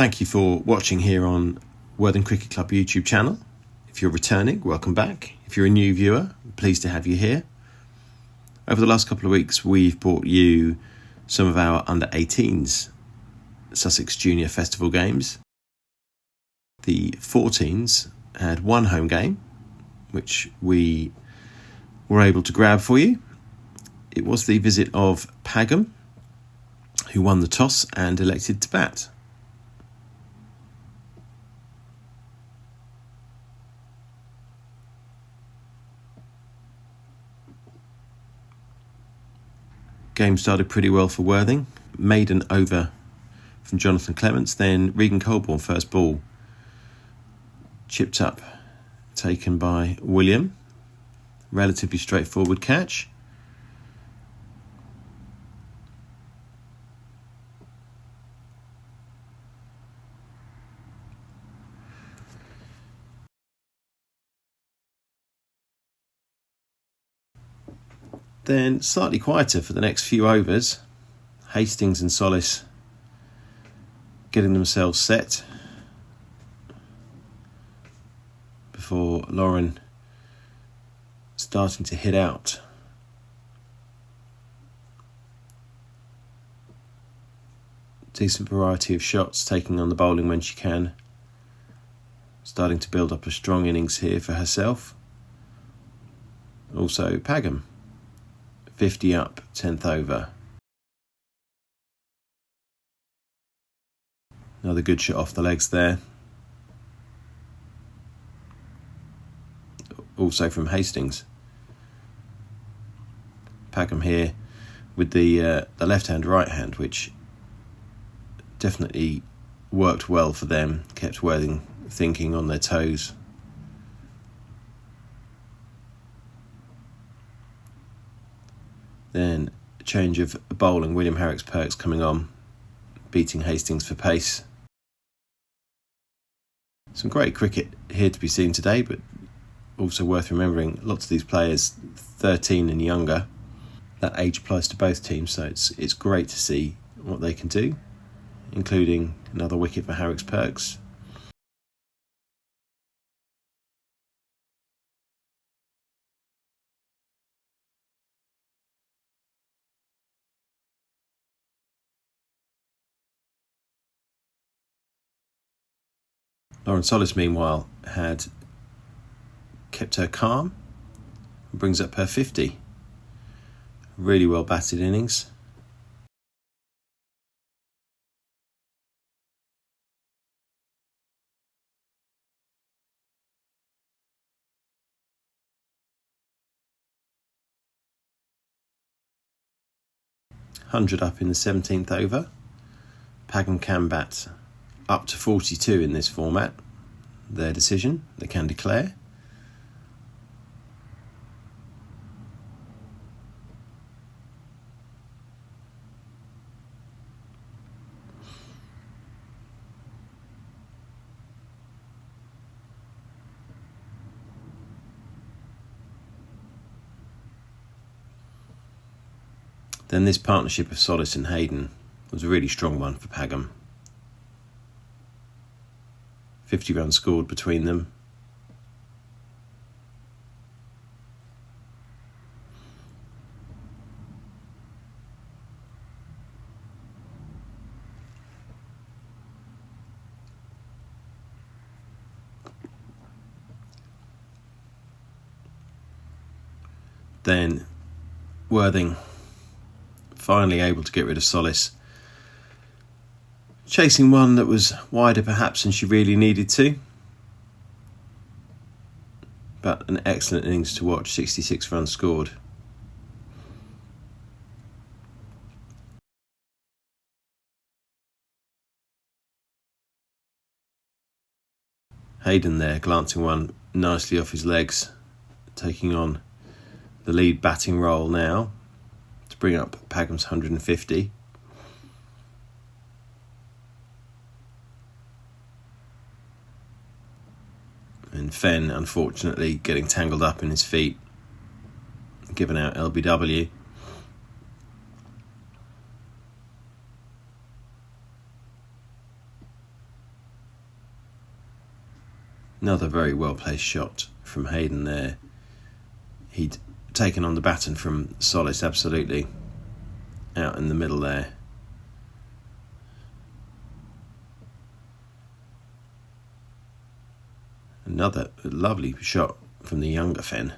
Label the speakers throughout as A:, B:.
A: Thank you for watching here on Worthing Cricket Club YouTube channel. If you're returning, welcome back. If you're a new viewer, pleased to have you here. Over the last couple of weeks, we've brought you some of our under-18s Sussex Junior Festival games. The 14s had one home game, which we were able to grab for you. It was the visit of Pagham, who won the toss and elected to bat. Game started pretty well for Worthing. Maiden over from Jonathan Clements, then Regan Colborne first ball. Chipped up, taken by William. Relatively straightforward catch. Then slightly quieter for the next few overs. Hastings and Solis getting themselves set before Lauren starting to hit out. Decent variety of shots, taking on the bowling when she can. Starting to build up a strong innings here for herself. Also Pagham. 50 up, 10th over. Another good shot off the legs there. Also from Hastings. Pagham here with the left hand, right hand, which definitely worked well for them. Kept Worthing thinking on their toes. Then a change of bowling, William Perks coming on, beating Hastings for pace. Some great cricket here to be seen today, but also worth remembering, lots of these players 13 and younger. That age applies to both teams, so it's great to see what they can do, including another wicket for Perks. Lauren Solis, meanwhile, had kept her calm and brings up her 50. Really well batted innings. $100 up in the 17th over. Pagham can bat up to 42 in this format. Their decision, they can declare. Then this partnership of Solis and Hayden was a really strong one for Pagham. 50 runs scored between them. Then Worthing finally able to get rid of Solis. Chasing one that was wider perhaps than she really needed to. But an excellent innings to watch, 66 runs scored. Hayden there, glancing one nicely off his legs, taking on the lead batting role now to bring up Pagham's 150. And Fenn, unfortunately, getting tangled up in his feet, giving out LBW. Another very well placed shot from Hayden there. He'd taken on the baton from Solace absolutely out in the middle there. Another lovely shot from the younger Fenn.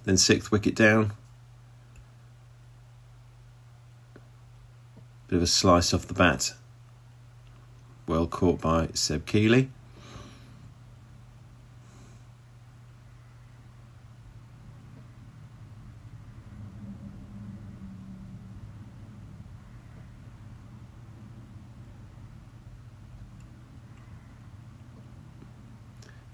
A: Then 6th wicket down. Bit of a slice off the bat. Well caught by Seb Keeley.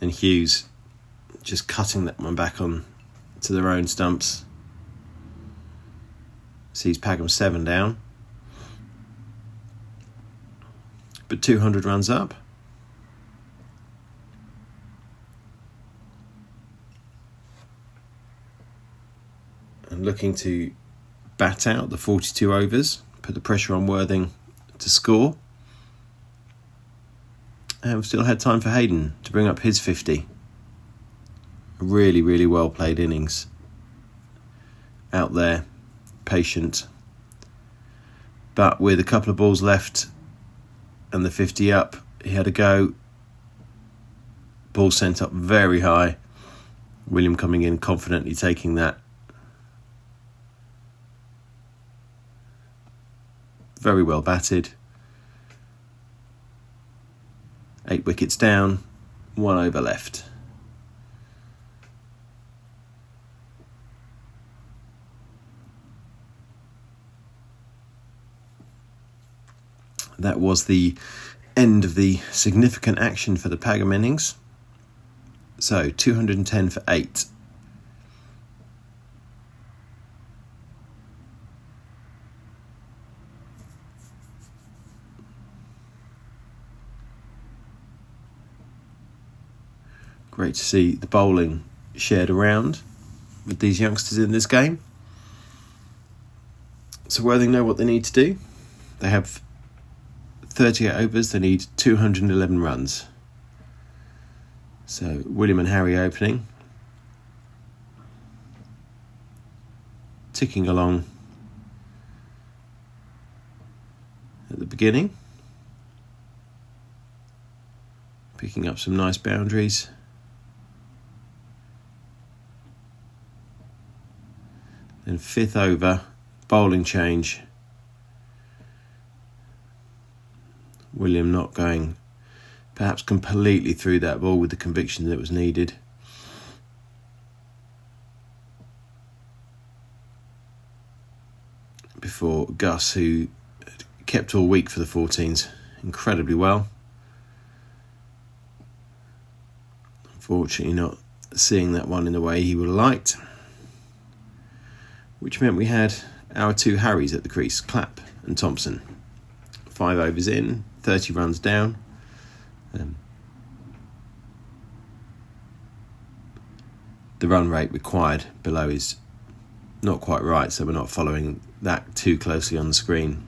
A: And Hughes just cutting that one back on to their own stumps. Sees Pagham 7 down. But 200 runs up. And looking to bat out the 42 overs, put the pressure on Worthing to score. And we've still had time for Hayden to bring up his 50. A really, really well played innings. Out there, patient. But with a couple of balls left and the 50 up, he had a go. Ball sent up very high. William coming in confidently taking that. Very well batted. 8 wickets down, 1 over left. That was the end of the significant action for the Pagham innings. So 210 for 8. Great to see the bowling shared around with these youngsters in this game. So Worthing know what they need to do. They have 38 overs, they need 211 runs. So William and Harry opening. Ticking along at the beginning. Picking up some nice boundaries. Then 5th over, bowling change. William not going perhaps completely through that ball with the conviction that was needed. Before Gus, who kept all week for the 14s incredibly well. Unfortunately not seeing that one in the way he would have liked. Which meant we had our 2 Harrys at the crease, Clapp and Thompson. 5 overs in, 30 runs down. The run rate required below is not quite right, so we're not following that too closely on the screen.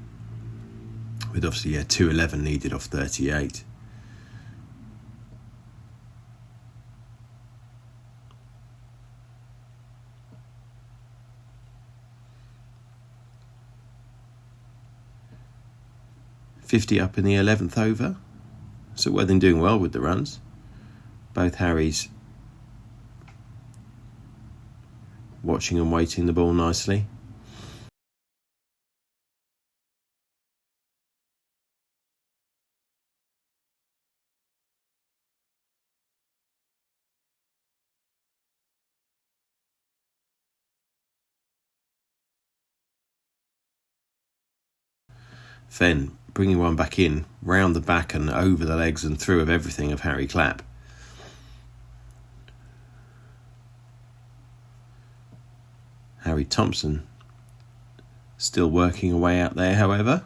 A: With obviously 211 needed off 38. .50 up in the 11th over. So Worthing doing well with the runs. Both Harrys watching and waiting the ball nicely. Fenn bringing one back in, round the back and over the legs and through of everything of Harry Clapp. Harry Thompson still working away out there, however.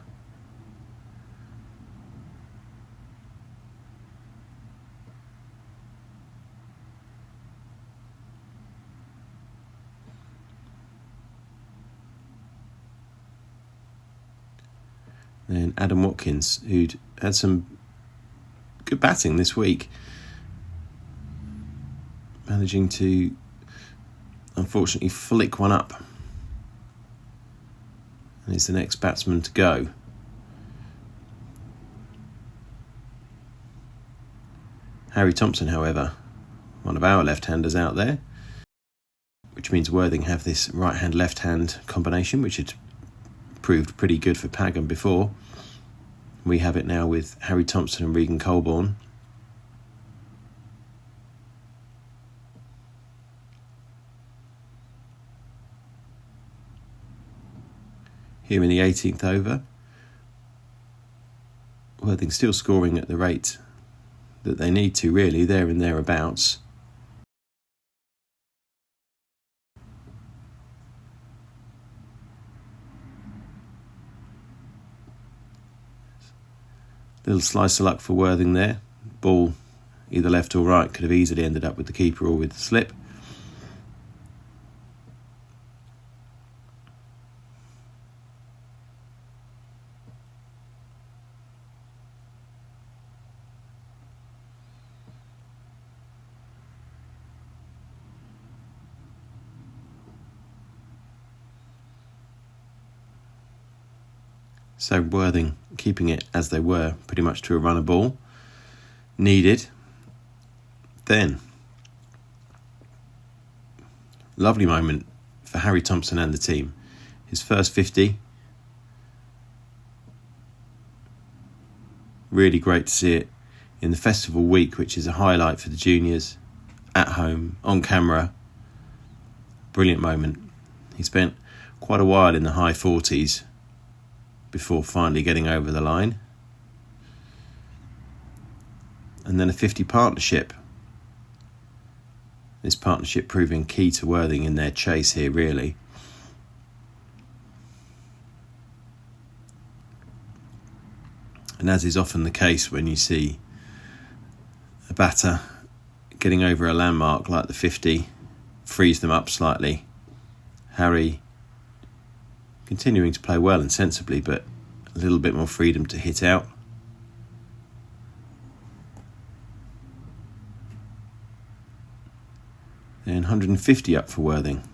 A: Then Adam Watkins, who'd had some good batting this week, managing to unfortunately flick one up, and is the next batsman to go. Harry Thompson, however, one of our left-handers out there, which means Worthing have this right-hand, left-hand combination, which had proved pretty good for Pagham before. We have it now with Harry Thompson and Regan Colborne. Here in the 18th over, Worthing still scoring at the rate that they need to, really, there and thereabouts. Little slice of luck for Worthing there. Ball either left or right could have easily ended up with the keeper or with the slip. So Worthing keeping it as they were, pretty much to a runner ball. Needed. Then, lovely moment for Harry Thompson and the team. His first 50. Really great to see it in the festival week, which is a highlight for the juniors, at home, on camera. Brilliant moment. He spent quite a while in the high 40s before finally getting over the line. And then a 50 partnership. This partnership proving key to Worthing in their chase here, really. And as is often the case when you see a batter getting over a landmark like the 50, frees them up slightly. Harry continuing to play well and sensibly, but a little bit more freedom to hit out. Then 150 up for Worthing.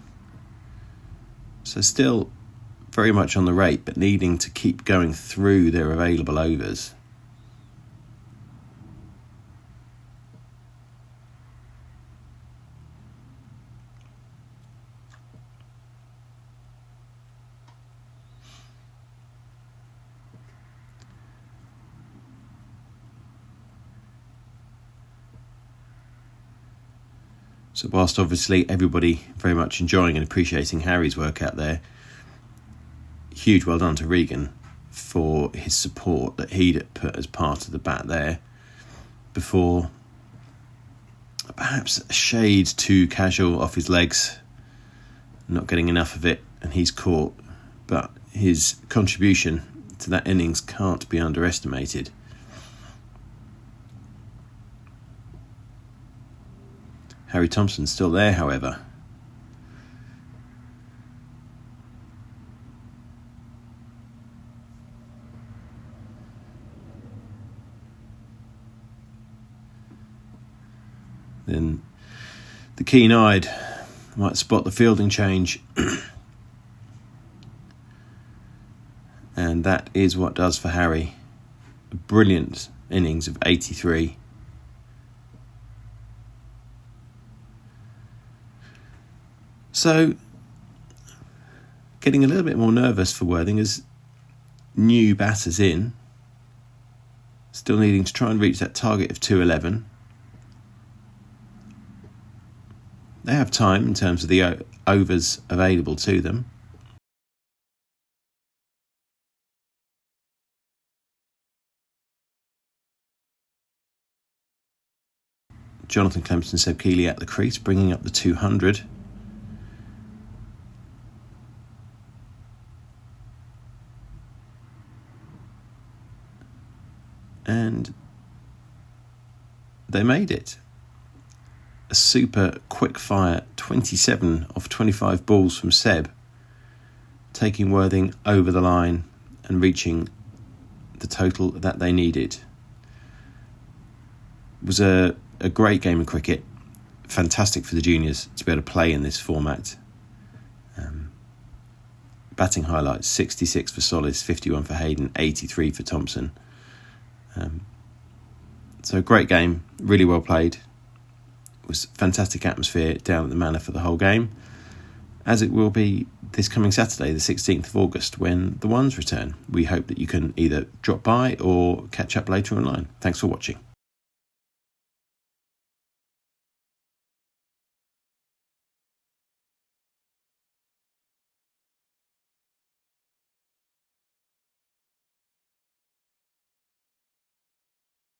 A: So still very much on the rate, but needing to keep going through their available overs. So whilst obviously everybody very much enjoying and appreciating Harry's work out there, huge well done to Regan for his support that he'd put as part of the bat there before perhaps a shade too casual off his legs, not getting enough of it, and he's caught. But his contribution to that innings can't be underestimated. Harry Thompson's still there, however. Then the keen-eyed might spot the fielding change. And that is what does for Harry. A brilliant innings of 83. So, getting a little bit more nervous for Worthing as new batters in. Still needing to try and reach that target of 211. They have time in terms of the overs available to them. Jonathan Clemson, Seb Keeley at the crease, bringing up the 200. And they made it. A super quick fire 27 off 25 balls from Seb, taking Worthing over the line and reaching the total that they needed. It was a great game of cricket. Fantastic for the juniors to be able to play in this format. Batting highlights: 66 for Solis, 51 for Hayden, 83 for Thompson. So great game, really well played. It was fantastic atmosphere down at the Manor for the whole game, as it will be this coming Saturday, the 16th of August, when the Ones return. We hope that you can either drop by or catch up later online. Thanks for watching.